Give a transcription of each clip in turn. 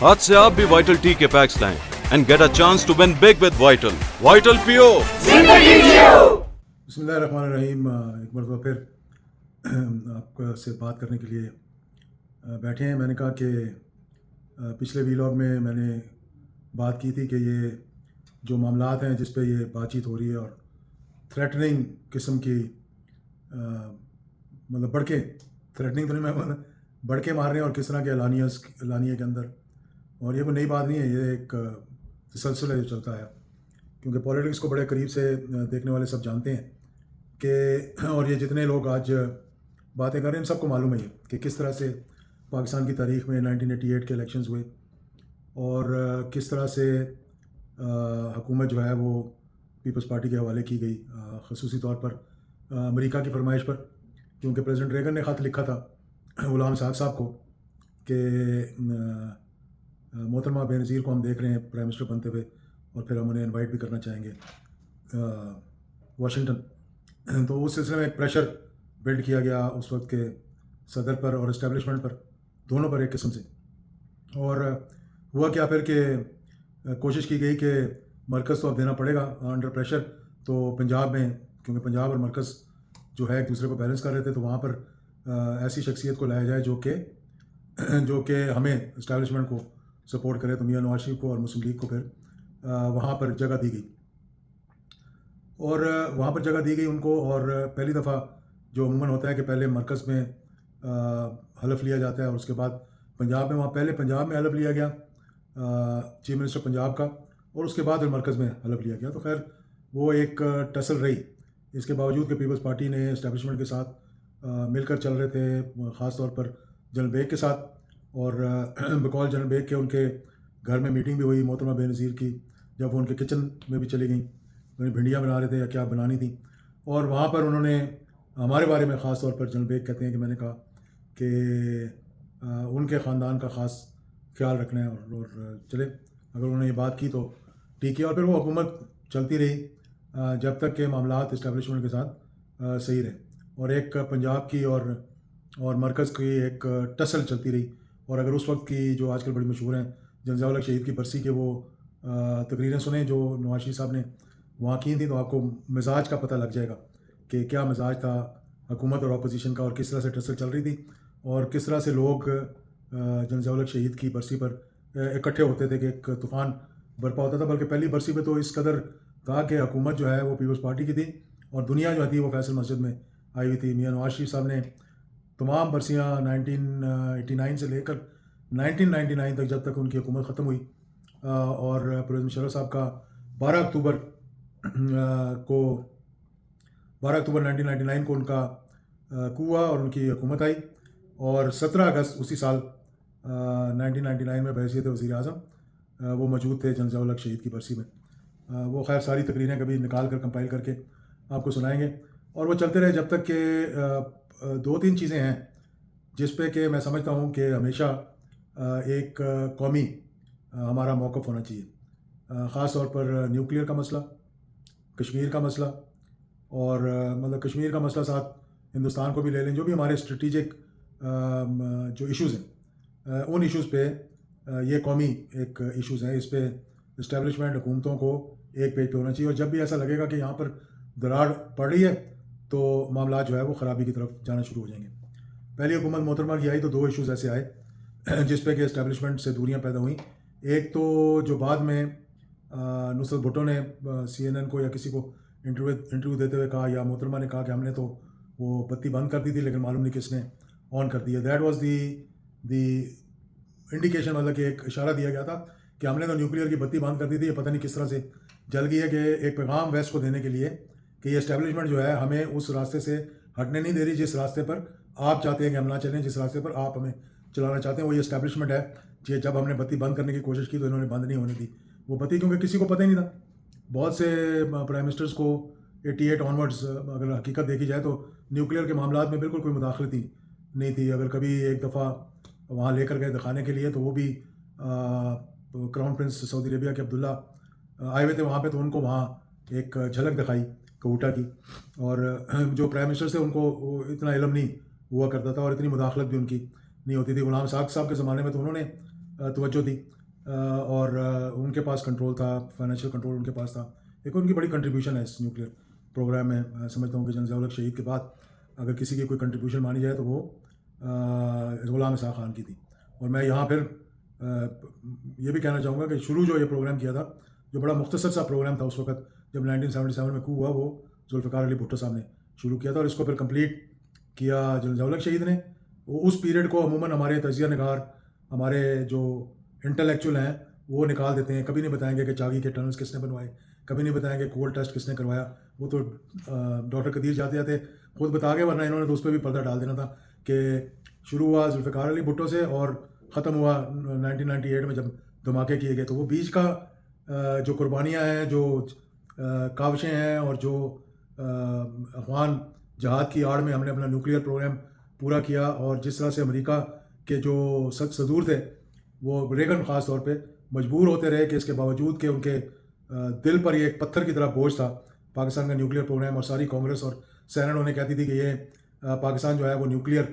آج سے آپ بھی وائٹل ٹی کے پیکس لائیں and get a chance to win big with Vital. Vital PO. بسم اللہ الرحمن الرحیم. ایک مرتبہ پھر آپ سے بات کرنے کے لیے بیٹھے ہیں. میں نے کہا کہ پچھلے ویلاگ میں نے بات کی تھی کہ یہ جو معاملات ہیں جس پہ یہ بات چیت ہو رہی ہے اور تھریٹننگ قسم کی مطلب بڑھ کے تھریٹننگ تو نہیں میں بڑھ کے مار رہے ہیں اور کس طرح کے اعلانیے کے اندر, اور یہ کوئی نئی بات نہیں ہے, یہ ایک تسلسل ہے جو چلتا ہے, کیونکہ پولیٹکس کو بڑے قریب سے دیکھنے والے سب جانتے ہیں کہ, اور یہ جتنے لوگ آج باتیں کر رہے ہیں ان سب کو معلوم ہے کہ کس طرح سے پاکستان کی تاریخ میں 1988 کے الیکشنز ہوئے اور کس طرح سے حکومت جو ہے وہ پیپلز پارٹی کے حوالے کی گئی, خصوصی طور پر امریکہ کی فرمائش پر, کیونکہ پریزیڈنٹ ریگن نے خط لکھا تھا غلام اسحاق صاحب کو کہ محترمہ بے نظیر کو ہم دیکھ رہے ہیں پرائم منسٹر بنتے ہوئے اور پھر ہم انہیں انوائٹ بھی کرنا چاہیں گے واشنگٹن. تو اس سلسلے میں ایک پریشر بلڈ کیا گیا اس وقت کے صدر پر اور اسٹیبلشمنٹ پر, دونوں پر ایک قسم سے. اور ہوا کیا پھر کہ کوشش کی گئی کہ مرکز تو اب دینا پڑے گا انڈر پریشر, تو پنجاب میں کیونکہ پنجاب اور مرکز جو ہے ایک دوسرے کو بیلنس کر رہے تھے, تو وہاں پر ایسی شخصیت کو لایا جائے جو کہ ہمیں اسٹیبلشمنٹ کو سپورٹ کرے. تو میاں نواز شریف کو اور مسلم لیگ کو پھر وہاں پر جگہ دی گئی, اور وہاں پر جگہ دی گئی ان کو. اور پہلی دفعہ جو عموماً ہوتا ہے کہ پہلے مرکز میں حلف لیا جاتا ہے اور اس کے بعد پنجاب میں, وہاں پہلے پنجاب میں حلف لیا گیا چیف منسٹر پنجاب کا, اور اس کے بعد پھر مرکز میں حلف لیا گیا. تو خیر وہ ایک ٹسل رہی, اس کے باوجود کہ پیپلز پارٹی نے اسٹیبلشمنٹ کے ساتھ مل کر چل رہے تھے, خاص طور پر جنرل بیگ کے ساتھ, اور بقول جنرل بیگ کے ان کے گھر میں میٹنگ بھی ہوئی محترمہ بے نظیر کی, جب وہ ان کے کچن میں بھی چلی گئیں, انہیں بھنڈیاں بنا رہے تھے یا کیا بنانی تھیں, اور وہاں پر انہوں نے ہمارے بارے میں خاص طور پر جنرل بیگ کہتے ہیں کہ میں نے کہا کہ ان کے خاندان کا خاص خیال رکھنا ہے, اور چلے اگر انہوں نے یہ بات کی تو ٹھیک ہے. اور پھر وہ حکومت چلتی رہی جب تک کہ معاملات اسٹیبلشمنٹ کے ساتھ صحیح رہے, اور ایک پنجاب کی اور مرکز کی ایک ٹسل چلتی رہی. اور اگر اس وقت کی جو آج کل بڑی مشہور ہیں جنزیہ الحق شہید کی برسی کے وہ تقریریں سنیں جو نواز شریف صاحب نے وہاں کی تھیں, تو آپ کو مزاج کا پتہ لگ جائے گا کہ کیا مزاج تھا حکومت اور اپوزیشن کا, اور کس طرح سے ٹسل چل رہی تھی, اور کس طرح سے لوگ جنزیہ الحق شہید کی برسی پر اکٹھے ہوتے تھے کہ ایک طوفان برپا ہوتا تھا. بلکہ پہلی برسی پہ تو اس قدر تھا کہ حکومت جو ہے وہ پیپلز پارٹی کی تھی اور دنیا جو تھی وہ فیصل مسجد میں آئی ہوئی تھی. میاں نواز شریف صاحب نے تمام برسیاں 1989 سے لے کر 1999 تک, جب تک ان کی حکومت ختم ہوئی, اور پرویز مشرف صاحب کا 12 اکتوبر 1999 کو ان کا coup ہوا اور ان کی حکومت آئی, اور 17 اگست اسی سال 1999 میں بحیثیت وزیر اعظم وہ موجود تھے جنزیہ الحق شہید کی برسی میں. وہ خیر ساری تقریریں کبھی نکال کر کمپائل کر کے آپ کو سنائیں گے, اور وہ چلتے رہے جب تک کہ 2-3 چیزیں ہیں جس پہ کہ میں سمجھتا ہوں کہ ہمیشہ ایک قومی ہمارا موقف ہونا چاہیے, خاص طور پر نیوکلیئر کا مسئلہ, کشمیر کا مسئلہ, اور مطلب کشمیر کا مسئلہ ساتھ ہندوستان کو بھی لے لیں, جو بھی ہمارے اسٹریٹجک جو ایشوز ہیں ان ایشوز پہ یہ قومی ایک ایشوز ہیں, اس پہ اسٹیبلشمنٹ حکومتوں کو ایک پیج پہ ہونا چاہیے. اور جب بھی ایسا لگے گا کہ یہاں پر دراڑ پڑ رہی ہے تو معاملات جو ہے وہ خرابی کی طرف جانا شروع ہو جائیں گے. پہلی حکومت محترمہ کی آئی تو 2 ایشوز ایسے آئے جس پہ کہ اسٹیبلشمنٹ سے دوریاں پیدا ہوئیں. ایک تو جو بعد میں نصرت بھٹو نے CNN کو یا کسی کو انٹرویو دیتے ہوئے کہا, یا محترمہ نے کہا کہ ہم نے تو وہ بتی بند کر دی تھی لیکن معلوم نہیں کس نے آن کر دی ہے. دیٹ واز دی انڈیکیشن, مطلب کہ ایک اشارہ دیا گیا تھا کہ ہم نے تو نیوکلیئر کی بتی بند کر دی تھی, یہ پتہ نہیں کس طرح سے جل گئی ہے, کہ ایک پیغام ویسٹ کو دینے کے لیے کہ یہ اسٹیبلشمنٹ جو ہے ہمیں اس راستے سے ہٹنے نہیں دے رہی جس راستے پر آپ چاہتے ہیں کہ ہم نہ چلیں, جس راستے پر آپ ہمیں چلانا چاہتے ہیں وہ یہ اسٹیبلشمنٹ ہے. جب ہم نے بتی بند کرنے کی کوشش کی تو انہوں نے بند نہیں ہونے دی وہ بتی, کیونکہ کسی کو پتہ ہی نہیں تھا. بہت سے پرائم منسٹرز کو 88 آنورڈز اگر حقیقت دیکھی جائے تو نیوکلیئر کے معاملات میں بالکل کوئی مداخلت ہی نہیں تھی. اگر کبھی ایک دفعہ وہاں لے کر گئے دکھانے کے لیے تو وہ بھی کراؤن پرنس سعودی عربیہ کے عبداللہ آئے ہوئے تھے وہاں پہ, تو ان کو وہاں ایک جھلک دکھائی کوٹا کی, اور جو پرائم منسٹر تھے ان کو اتنا علم نہیں ہوا کرتا تھا اور اتنی مداخلت بھی ان کی نہیں ہوتی تھی. غلام اسحاق صاحب کے زمانے میں تو انہوں نے توجہ دی, اور ان کے پاس کنٹرول تھا, فائنینشیل کنٹرول ان کے پاس تھا. ایک ان کی بڑی کنٹریبیوشن ہے اس نیوکلیئر پروگرام میں. میں سمجھتا ہوں کہ جنرل ضیاء الحق شہید کے بعد اگر کسی کی کوئی کنٹریبیوشن مانی جائے تو وہ غلام اسحاق خان کی تھی. اور میں یہاں پھر یہ بھی کہنا چاہوں گا کہ شروع جو یہ پروگرام کیا تھا, جو بڑا مختصر سا پروگرام تھا اس وقت جب 1977 میں کو ہوا, وہ ذوالفقار علی بھٹو صاحب نے شروع کیا تھا, اور اس کو پھر کمپلیٹ کیا جنرل ضیاء الحق شہید نے. وہ اس پیریڈ کو عموماً ہمارے تجزیہ نگار, ہمارے جو انٹلیکچوئل ہیں وہ نکال دیتے ہیں. کبھی نہیں بتائیں گے کہ چاگی کے ٹنلز کس نے بنوائے, کبھی نہیں بتائیں گے کول ٹیسٹ کس نے کروایا. وہ تو ڈاکٹر قدیر جاتے جاتے خود بتا گئے, ورنہ انہوں نے تو اس پہ بھی پردہ ڈال دینا تھا کہ شروع ہوا ذوالفقار علی بھٹو سے اور ختم ہوا 1998 میں جب دھماکے کیے گئے. تو وہ بیچ کا جو قربانیاں ہیں, جو کاوشیں ہیں, اور جو افغان جہاد کی آڑ میں ہم نے اپنا نیوکلیئر پروگرام پورا کیا, اور جس طرح سے امریکہ کے جو صدور تھے وہ ریگن خاص طور پہ مجبور ہوتے رہے کہ اس کے باوجود کہ ان کے دل پر یہ ایک پتھر کی طرح بوجھ تھا پاکستان کا نیوکلیئر پروگرام, اور ساری کانگریس اور سینٹ انہیں کہتی تھی کہ یہ پاکستان جو ہے وہ نیوکلیئر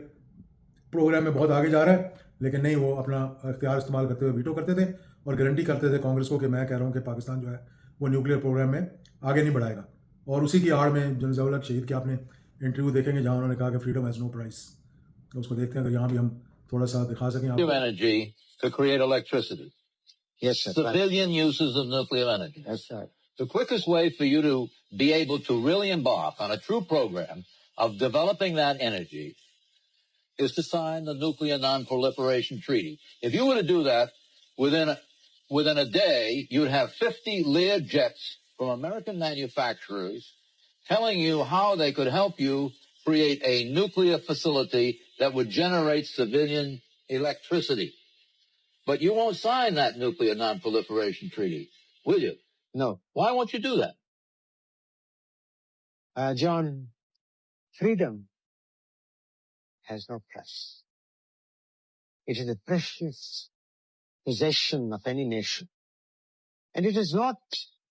پروگرام میں بہت آگے جا رہا ہے, لیکن نہیں, وہ اپنا اختیار استعمال کرتے ہوئے ویٹو کرتے تھے اور گارنٹی کرتے تھے کانگریس کو کہ میں کہہ رہا ہوں کہ پاکستان جو ہے وہ نیوکلیئر پروگرام میں آگے نہیں بڑھائے گا. اور اسی کی آڑ میں جنرل ضیاء الحق شہید کے آپ نے انٹرویو دیکھیں گے جہاں انہوں نے کہا کہ فریڈم ہیز نو پرائس. تو اس کو دیکھتے ہیں, اگر یہاں بھی ہم تھوڑا سا دکھا سکیں آپ کو. Energy to create electricity. Yes, sir. Civilian uses of nuclear energy. That's right. The quickest way for you to be able to really embark on a true program of developing that energy is to sign the Nuclear Non-Proliferation Treaty. If you were to do that within a day, you'd have 50 Lear jets from American manufacturers telling you how they could help you create a nuclear facility that would generate civilian electricity. But you won't sign that Nuclear Non-Proliferation Treaty, will you? No. Why won't you do that? John, freedom has no price. It is a precious possession of any nation. And it is not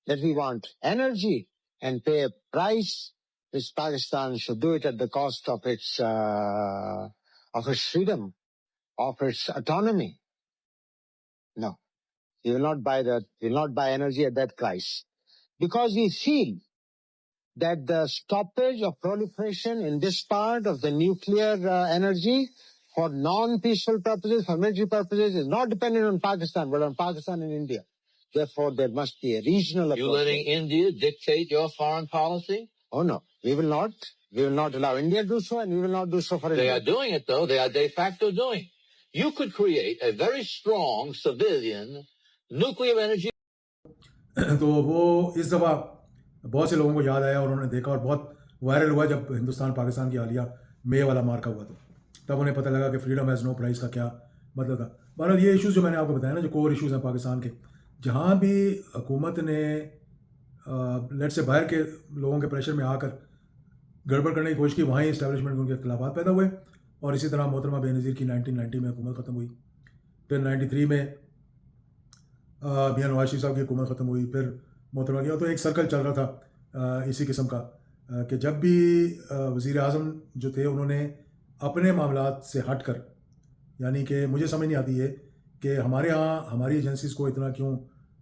that we want energy and pay a price which Pakistan should do it at the cost of its freedom, of its autonomy. No, we will not buy that. We will not buy energy at that price, because we feel that the stoppage of proliferation in this part of the nuclear energy for non-peaceful purposes, for military purposes, is not dependent on Pakistan, but on Pakistan and India. Therefore, there must be a regional approach. You letting India dictate your foreign policy? Oh no, we will not. We will not allow India to do so, and we will not do so for They India. are doing it, though. They are de facto doing. You could create a very strong civilian nuclear energy. تو وہ اس دفعہ بہت سے لوگوں کو یاد آیا اور انہوں نے دیکھا, اور بہت وائرل ہوا جب ہندوستان پاکستان کی حالیہ مے والا مارکا ہوا, تو تب انہیں پتہ لگا کہ فریڈم ہیز نو پرائز کا کیا مطلب تھا. بہرحال یہ ایشوز جو میں نے آپ کو بتایا نا, جو کور ایشوز ہیں پاکستان کے, جہاں بھی حکومت نے لیٹ سے باہر کے لوگوں کے پریشر میں آ کر گڑبڑ کرنے کی کوشش کی, وہیں اسٹیبلشمنٹ کے ان کے اختلافات پیدا ہوئے. اور اسی طرح محترمہ بے نظیر کی 1990 میں حکومت ختم ہوئی, پھر 93 میں میاں نواز شریف صاحب کی حکومت ختم ہوئی, پھر محترمہ کی. تو ایک سرکل چل رہا تھا اسی قسم کا کہ جب بھی وزیر اعظم جو تھے انہوں نے اپنے معاملات سے ہٹ کر, یعنی کہ مجھے سمجھ نہیں آتی ہے کہ ہمارے ہاں ہماری ایجنسیز کو اتنا کیوں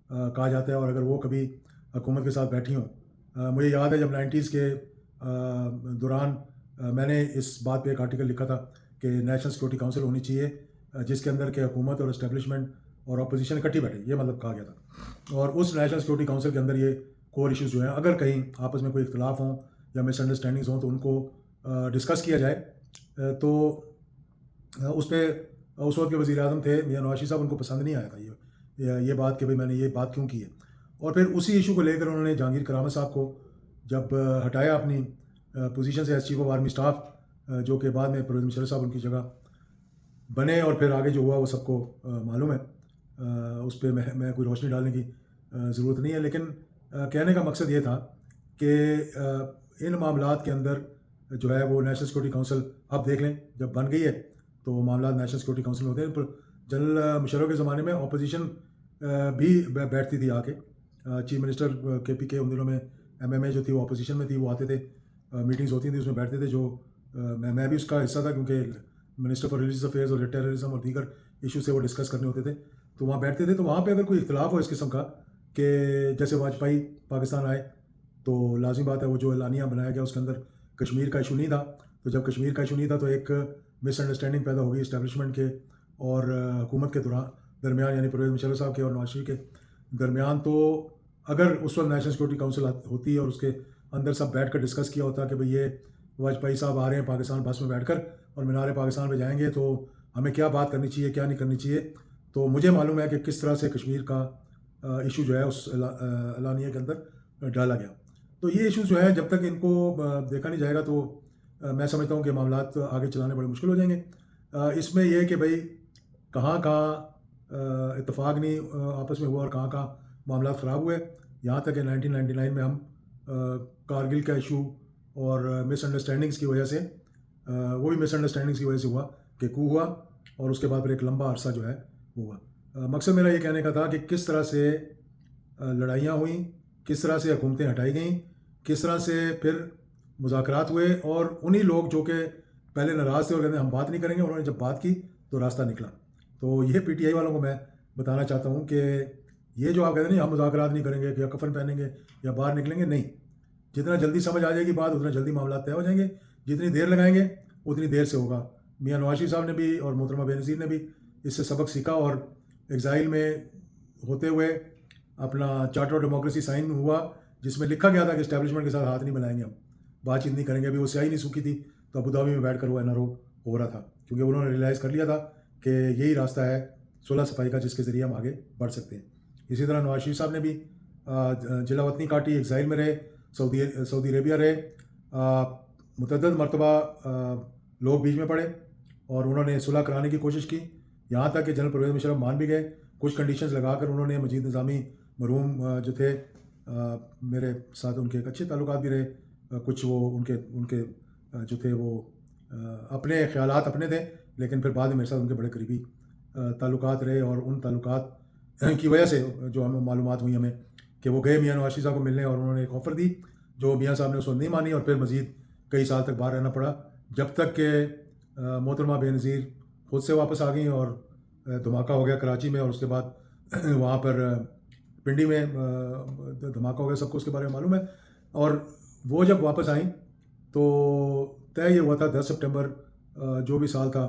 کہا جاتا ہے, اور اگر وہ کبھی حکومت کے ساتھ بیٹھی ہوں. مجھے یاد ہے جب 90s کے دوران میں نے اس بات پہ ایک آرٹیکل لکھا تھا کہ نیشنل سیکورٹی کونسل ہونی چاہیے جس کے اندر کہ حکومت اور اسٹیبلشمنٹ اور اپوزیشن اکٹھی بیٹھے, یہ مطلب کہا گیا تھا. اور اس نیشنل سیکورٹی کونسل کے اندر یہ کور ایشوز جو ہیں, اگر کہیں آپس میں کوئی اختلاف ہوں یا مس انڈرسٹینڈنگز ہوں تو ان کو ڈسکس کیا جائے. تو اس پہ اس وقت کے وزیر اعظم تھے میاں نواز شریف صاحب, ان کو پسند نہیں آیا تھا یہ بات کہ بھئی میں نے یہ بات کیوں کی ہے. اور پھر اسی ایشو کو لے کر انہوں نے جہانگیر کرامت صاحب کو جب ہٹایا اپنی پوزیشن سے as chief of army staff, جو کہ بعد میں پرویز مشرف صاحب ان کی جگہ بنے, اور پھر آگے جو ہوا وہ سب کو معلوم ہے, اس پہ میں کوئی روشنی ڈالنے کی ضرورت نہیں ہے. لیکن کہنے کا مقصد یہ تھا کہ ان معاملات کے اندر جو ہے وہ نیشنل سیکورٹی کونسل آپ دیکھ لیں جب بن گئی ہے تو معاملات نیشنل سیکورٹی کونسل میں ہوتے ہیں. پر جنرل مشرف کے زمانے میں اپوزیشن بھی بیٹھتی تھی آ کے, چیف منسٹر KPK ان دنوں میں MMA جو تھی وہ اپوزیشن میں تھی, وہ آتے تھے, میٹنگز ہوتی تھیں, اس میں بیٹھتے تھے, جو میں بھی اس کا حصہ تھا کیونکہ منسٹر فار ریلیجیس افیئرز اور ٹیررزم اور دیگر ایشو سے وہ ڈسکس کرنے ہوتے تھے. تو وہاں بیٹھتے تھے. تو وہاں پہ اگر کوئی اختلاف ہو اس قسم کا کہ جیسے واجپئی پاکستان آئے تو لازمی بات ہے وہ جو اعلانیہ بنایا گیا اس کے اندر کشمیر کا ایشو نہیں تھا. تو جب کشمیر کا ایشو نہیں تھا تو ایک مس انڈرسٹینڈنگ پیدا ہو گئی اسٹیبلشمنٹ کے اور حکومت کے درمیان, یعنی پرویز مشرف صاحب کے اور نواز شریف کے درمیان. تو اگر اس وقت نیشنل سیکورٹی کونسل ہوتی اور اس کے اندر سب بیٹھ کر ڈسکس کیا ہوتا کہ بھئی یہ واجپئی صاحب آ رہے ہیں پاکستان بس میں بیٹھ کر اور مینار پاکستان پہ جائیں گے تو ہمیں کیا بات کرنی چاہیے کیا نہیں کرنی چاہیے, تو مجھے معلوم ہے کہ کس طرح سے کشمیر کا ایشو جو ہے اس اعلانیہ کے اندر ڈالا گیا. تو یہ ایشو جو ہے جب تک ان کو دیکھا نہیں جائے گا تو میں سمجھتا ہوں کہ معاملات آگے چلانے بڑے مشکل ہو جائیں گے. اس میں یہ ہے کہ بھئی کہاں اتفاق نہیں آپس میں ہوا اور کہاں معاملات خراب ہوئے. یہاں تک کہ 1999 میں ہم کارگل کا ایشو اور مس انڈرسٹینڈنگس کی وجہ سے وہ بھی مس انڈرسٹینڈنگس کی وجہ سے ہوا کہ کو ہوا اور اس کے بعد پھر ایک لمبا عرصہ جو ہے وہ ہوا. مقصد میرا یہ کہنے کا تھا کہ کس طرح سے لڑائیاں ہوئیں, کس طرح سے حکومتیں ہٹائی گئیں, کس طرح سے پھر مذاکرات ہوئے اور انہی لوگ جو کہ پہلے ناراض تھے اور کہتے ہیں ہم بات نہیں کریں گے, انہوں نے جب بات کی تو راستہ نکلا. تو یہ پی ٹی آئی والوں کو میں بتانا چاہتا ہوں کہ یہ جو آپ کہتے ہیں نہیں ہم مذاکرات نہیں کریں گے یا کفن پہنیں گے یا باہر نکلیں گے, نہیں. جتنا جلدی سمجھ آ جائے گی بات اتنا جلدی معاملات طے ہو جائیں گے. جتنی دیر لگائیں گے اتنی دیر سے ہوگا. میاں نواز شریف صاحب نے بھی اور محترمہ بے نظیر نے بھی اس سے سبق سیکھا اور ایگزائل میں ہوتے ہوئے اپنا چارٹر آف ڈیموکریسی سائن ہوا جس میں لکھا گیا تھا کہ اسٹیبلشمنٹ کے ساتھ ہاتھ نہیں ملائیں گے, ہم بات چیت نہیں کریں گے. ابھی وہ سیاہی نہیں سوکھی تھی تو ابوظہبی میں بیٹھ کر وہ این آر او ہو رہا تھا کیونکہ انہوں نے ریئلائز کر لیا تھا کہ یہی راستہ ہے صلح صفائی کا جس کے ذریعے ہم آگے بڑھ سکتے ہیں. اسی طرح نواز شریف صاحب نے بھی جلا وطنی کاٹی, ایگزائل میں رہے, سعودی عربیہ رہے, متعدد مرتبہ لوگ بیچ میں پڑے اور انہوں نے صلح کرانے کی کوشش کی. یہاں تک کہ جنرل پرویز مشرف مان بھی گئے, کچھ کنڈیشنز لگا کر انہوں نے مجید نظامی مرحوم جو تھے میرے ساتھ ان کے ایک اچھے تعلقات بھی رہے, کچھ وہ ان کے جو تھے وہ اپنے خیالات اپنے تھے لیکن پھر بعد میں میرے ساتھ ان کے بڑے قریبی تعلقات رہے اور ان تعلقات کی وجہ سے جو ہمیں معلومات ہوئی ہمیں کہ وہ گئے میاں نواز شریف صاحب کو ملنے اور انہوں نے ایک آفر دی جو میاں صاحب نے اس وقت نہیں مانی اور پھر مزید کئی سال تک باہر رہنا پڑا جب تک کہ محترمہ بے نظیر خود سے واپس آ گئیں اور دھماکہ ہو گیا کراچی میں اور اس کے بعد وہاں پر پنڈی میں دھماکہ ہو گیا, سب کو اس کے بارے میں معلوم ہے. اور وہ جب واپس آئیں تو طے یہ ہوا تھا 10 سپٹمبر جو بھی سال تھا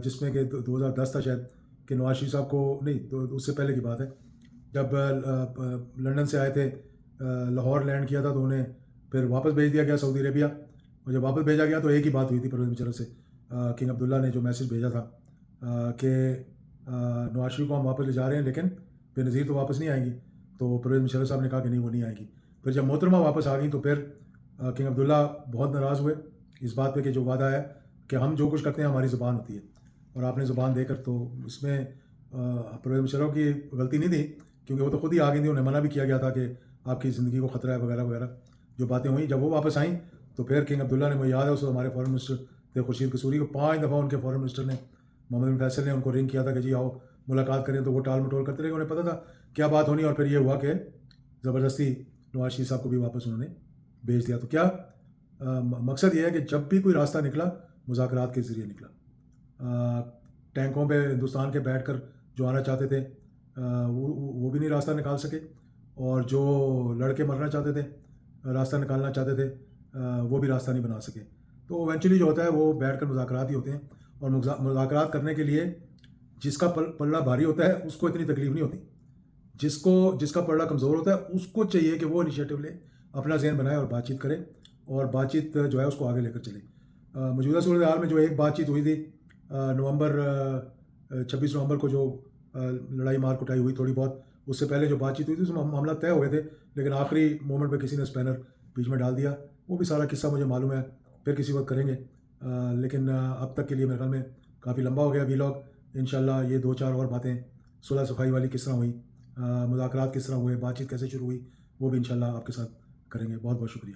جس میں کہ 2010 تھا شاید کہ نواز شریف صاحب کو نہیں اس سے پہلے کی بات ہے جب لنڈن سے آئے تھے لاہور لینڈ کیا تھا تو انہیں پھر واپس بھیج دیا گیا سعودی عربیہ. اور جب واپس بھیجا گیا تو ایک ہی بات ہوئی تھی پرویز مشرف سے, کنگ عبداللہ نے جو میسج بھیجا تھا کہ نواز شریف کو ہم واپس لے جا رہے ہیں لیکن بے نظیر تو واپس نہیں آئیں گی. تو پرویز مشرف صاحب نے کہا کہ نہیں وہ نہیں آئیں گی. پھر جب محترمہ واپس آ گئیں تو پھر کنگ عبداللہ بہت ناراض ہوئے اس بات پہ کہ جو وعدہ ہے کہ ہم جو کچھ کرتے ہیں ہماری زبان ہوتی ہے اور آپ نے زبان دے کر, تو اس میں پرویز مشرف کی غلطی نہیں تھی کیونکہ وہ تو خود ہی آ گئی تھی, انہیں منع بھی کیا گیا تھا کہ آپ کی زندگی کو خطرہ ہے وغیرہ وغیرہ جو باتیں ہوئیں. جب وہ واپس آئیں تو پھر کنگ عبداللہ نے مجھے یاد ہے اس وقت ہمارے فارن منسٹر تھے خورشید قصوری کو 5 دفعہ ان کے فارن منسٹر نے محمد بن فیصل نے ان کو رنگ کیا تھا کہ جی آؤ ملاقات کریں, تو وہ ٹال مٹول کرتے رہے, انہیں پتہ تھا کیا بات ہونی. اور پھر یہ ہوا کہ زبردستی نواز شریف صاحب کو بھی واپس انہوں نے بھیج دیا. تو کیا مقصد یہ ہے کہ جب بھی کوئی راستہ نکلا مذاکرات کے ذریعے نکلا. ٹینکوں پہ ہندوستان کے بیٹھ کر جو آنا چاہتے تھے وہ بھی نہیں راستہ نکال سکے اور جو لڑکے مرنا چاہتے تھے راستہ نکالنا چاہتے تھے وہ بھی راستہ نہیں بنا سکے. تو ایونچولی جو ہوتا ہے وہ بیٹھ کر مذاکرات ہی ہوتے ہیں اور مذاکرات کرنے کے لیے جس کا پلڑا بھاری ہوتا ہے اس کو اتنی تکلیف نہیں ہوتی. جس کا پلڑا کمزور ہوتا ہے اس کو چاہیے کہ وہ انیشیٹو لے, اپنا ذہن بنائے اور بات چیت کرے اور بات چیت جو ہے اس کو آگے لے کر چلے. موجودہ صورتحال میں جو ایک بات چیت ہوئی تھی 26 نومبر کو جو لڑائی مار کٹائی ہوئی تھوڑی بہت, اس سے پہلے جو بات چیت ہوئی تھی اس میں معاملات طے ہو گئے تھے لیکن آخری مومنٹ پہ کسی نے اسپینر بیچ میں ڈال دیا. وہ بھی سارا قصہ مجھے معلوم ہے, پھر کسی وقت کریں گے. لیکن اب تک کے لیے میرے خیال میں کافی لمبا ہو گیا ویلاگ. انشاءاللہ یہ 2-4 اور باتیں صلح صفائی والی کس طرح ہوئی, مذاکرات کس طرح ہوئے, بات چیت کیسے شروع ہوئی, وہ بھی انشاءاللہ آپ کے ساتھ کریں گے. بہت بہت شکریہ.